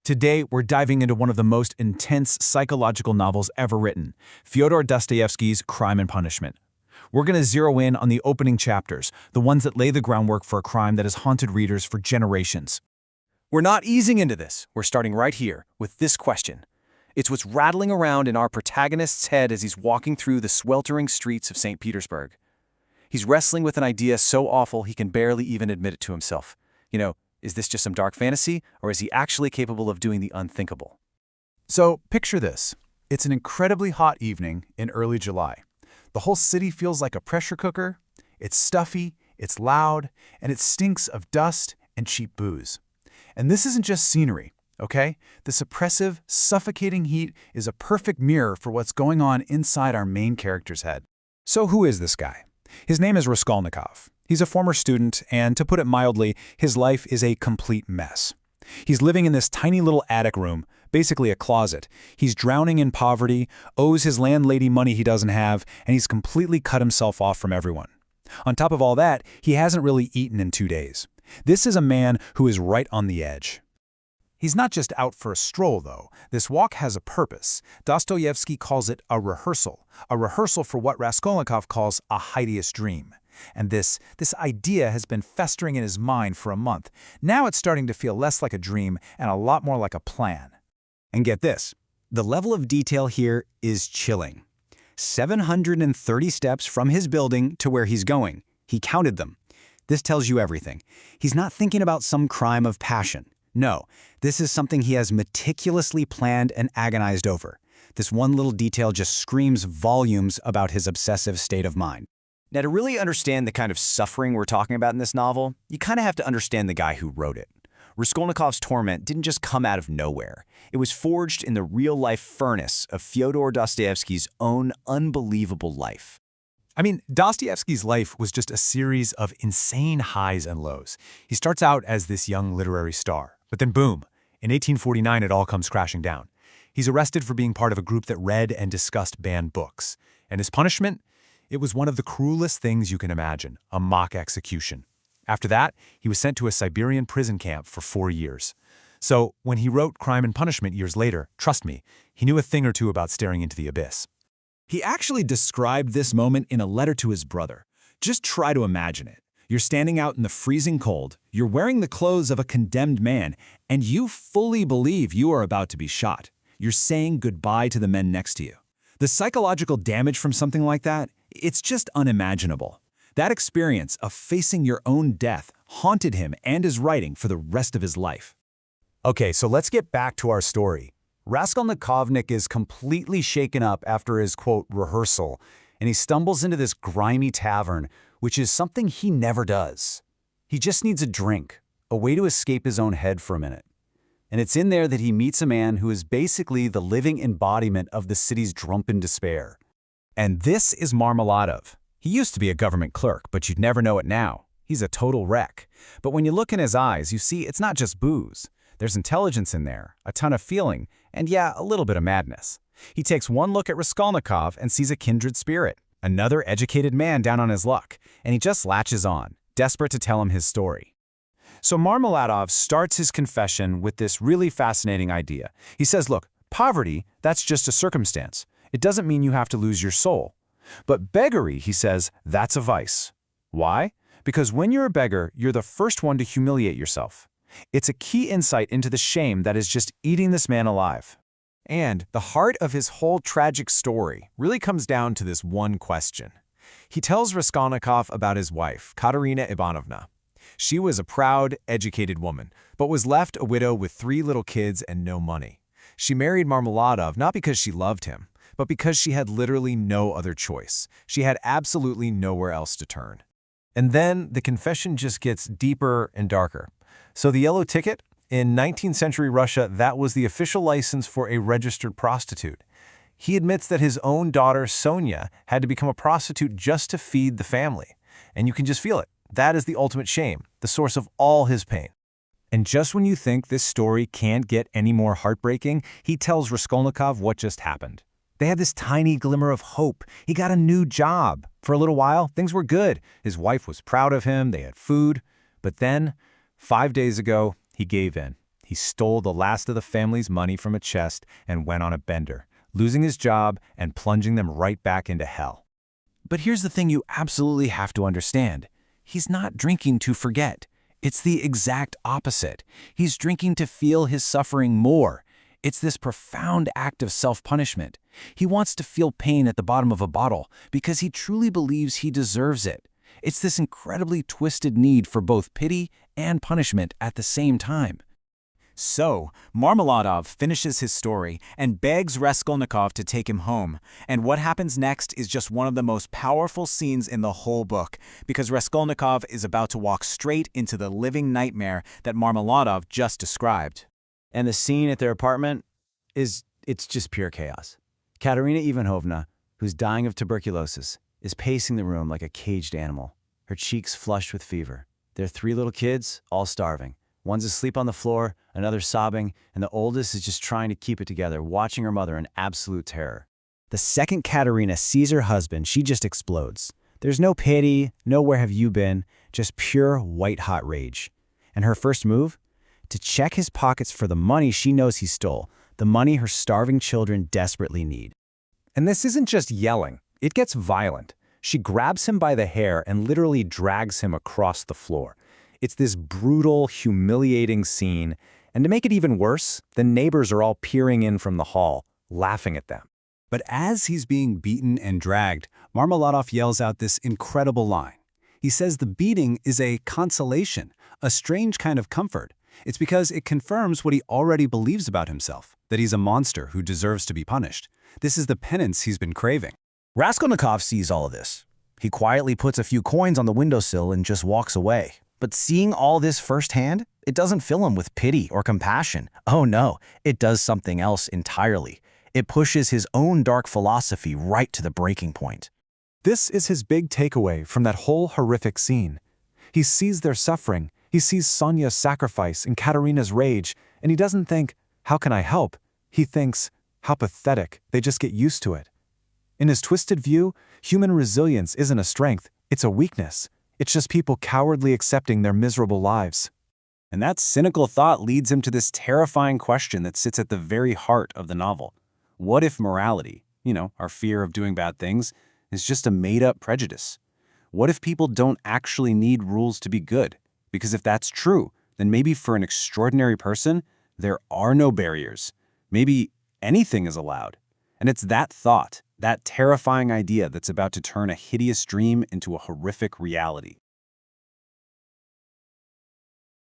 Today, we're diving into one of the most intense psychological novels ever written, Fyodor Dostoevsky's Crime and Punishment. We're going to zero in on the opening chapters, the ones that lay the groundwork for a crime that has haunted readers for generations. We're not easing into this. We're starting right here with this question. It's what's rattling around in our protagonist's head as he's walking through the sweltering streets of St. Petersburg. He's wrestling with an idea so awful he can barely even admit it to himself. Is this just some dark fantasy, or is he actually capable of doing the unthinkable? So, picture this. It's an incredibly hot evening in early July. The whole city feels like a pressure cooker. It's stuffy, it's loud, and it stinks of dust and cheap booze. And this isn't just scenery, okay? This oppressive, suffocating heat is a perfect mirror for what's going on inside our main character's head. So who is this guy? His name is Raskolnikov. He's a former student, and to put it mildly, his life is a complete mess. He's living in this tiny little attic room, basically a closet. He's drowning in poverty, owes his landlady money he doesn't have, and he's completely cut himself off from everyone. On top of all that, he hasn't really eaten in 2 days. This is a man who is right on the edge. He's not just out for a stroll, though. This walk has a purpose. Dostoevsky calls it a rehearsal for what Raskolnikov calls a hideous dream. And this idea has been festering in his mind for a month. Now it's starting to feel less like a dream and a lot more like a plan. And get this, the level of detail here is chilling. 730 steps from his building to where he's going. He counted them. This tells you everything. He's not thinking about some crime of passion. No, this is something he has meticulously planned and agonized over. This one little detail just screams volumes about his obsessive state of mind. Now, to really understand the kind of suffering we're talking about in this novel, you kind of have to understand the guy who wrote it. Raskolnikov's torment didn't just come out of nowhere. It was forged in the real-life furnace of Fyodor Dostoevsky's own unbelievable life. I mean, Dostoevsky's life was just a series of insane highs and lows. He starts out as this young literary star, but then boom, in 1849 it all comes crashing down. He's arrested for being part of a group that read and discussed banned books. And his punishment? It was one of the cruelest things you can imagine, a mock execution. After that, he was sent to a Siberian prison camp for 4 years. So when he wrote Crime and Punishment years later, trust me, he knew a thing or two about staring into the abyss. He actually described this moment in a letter to his brother. Just try to imagine it. You're standing out in the freezing cold, you're wearing the clothes of a condemned man, and you fully believe you are about to be shot. You're saying goodbye to the men next to you. The psychological damage from something like that, it's just unimaginable. That experience of facing your own death haunted him and his writing for the rest of his life. Okay, so let's get back to our story. Raskolnikov is completely shaken up after his, quote, rehearsal, and he stumbles into this grimy tavern, which is something he never does. He just needs a drink, a way to escape his own head for a minute. And it's in there that he meets a man who is basically the living embodiment of the city's drunken despair. And this is Marmeladov. He used to be a government clerk, but you'd never know it now. He's a total wreck. But when you look in his eyes, you see it's not just booze. There's intelligence in there, a ton of feeling, and yeah, a little bit of madness. He takes one look at Raskolnikov and sees a kindred spirit, another educated man down on his luck, and he just latches on, desperate to tell him his story. So Marmeladov starts his confession with this really fascinating idea. He says, look, poverty, that's just a circumstance. It doesn't mean you have to lose your soul. But beggary, he says, that's a vice. Why? Because when you're a beggar, you're the first one to humiliate yourself. It's a key insight into the shame that is just eating this man alive. And the heart of his whole tragic story really comes down to this one question. He tells Raskolnikov about his wife, Katerina Ivanovna. She was a proud, educated woman, but was left a widow with 3 little kids and no money. She married Marmeladov not because she loved him, but because she had literally no other choice. She had absolutely nowhere else to turn. And then the confession just gets deeper and darker. So the yellow ticket? In 19th century Russia, that was the official license for a registered prostitute. He admits that his own daughter, Sonya, had to become a prostitute just to feed the family. And you can just feel it. That is the ultimate shame, the source of all his pain. And just when you think this story can't get any more heartbreaking, he tells Raskolnikov what just happened. They had this tiny glimmer of hope. He got a new job. For a little while, things were good. His wife was proud of him, they had food. But then, 5 days ago, he gave in. He stole the last of the family's money from a chest and went on a bender, losing his job and plunging them right back into hell. But here's the thing you absolutely have to understand. He's not drinking to forget. It's the exact opposite. He's drinking to feel his suffering more. It's this profound act of self-punishment. He wants to feel pain at the bottom of a bottle because he truly believes he deserves it. It's this incredibly twisted need for both pity and punishment at the same time. So, Marmeladov finishes his story and begs Raskolnikov to take him home. And what happens next is just one of the most powerful scenes in the whole book, because Raskolnikov is about to walk straight into the living nightmare that Marmeladov just described. And the scene at their apartment it's just pure chaos. Katerina Ivanovna, who's dying of tuberculosis, is pacing the room like a caged animal, her cheeks flushed with fever. Their 3 little kids, all starving. One's asleep on the floor, another sobbing, and the oldest is just trying to keep it together, watching her mother in absolute terror. The second Katerina sees her husband, she just explodes. There's no pity, no where have you been, just pure white-hot rage. And her first move? To check his pockets for the money she knows he stole, the money her starving children desperately need. And this isn't just yelling. It gets violent. She grabs him by the hair and literally drags him across the floor. It's this brutal, humiliating scene, and to make it even worse, the neighbors are all peering in from the hall, laughing at them. But as he's being beaten and dragged, Marmeladov yells out this incredible line. He says the beating is a consolation, a strange kind of comfort. It's because it confirms what he already believes about himself, that he's a monster who deserves to be punished. This is the penance he's been craving. Raskolnikov sees all of this. He quietly puts a few coins on the windowsill and just walks away. But seeing all this firsthand, it doesn't fill him with pity or compassion. Oh no, it does something else entirely. It pushes his own dark philosophy right to the breaking point. This is his big takeaway from that whole horrific scene. He sees their suffering, he sees Sonya's sacrifice and Katerina's rage, and he doesn't think, how can I help? He thinks, how pathetic, they just get used to it. In his twisted view, human resilience isn't a strength, it's a weakness. It's just people cowardly accepting their miserable lives. And that cynical thought leads him to this terrifying question that sits at the very heart of the novel. What if morality, our fear of doing bad things, is just a made-up prejudice? What if people don't actually need rules to be good? Because if that's true, then maybe for an extraordinary person, there are no barriers. Maybe anything is allowed. And it's that thought, that terrifying idea that's about to turn a hideous dream into a horrific reality.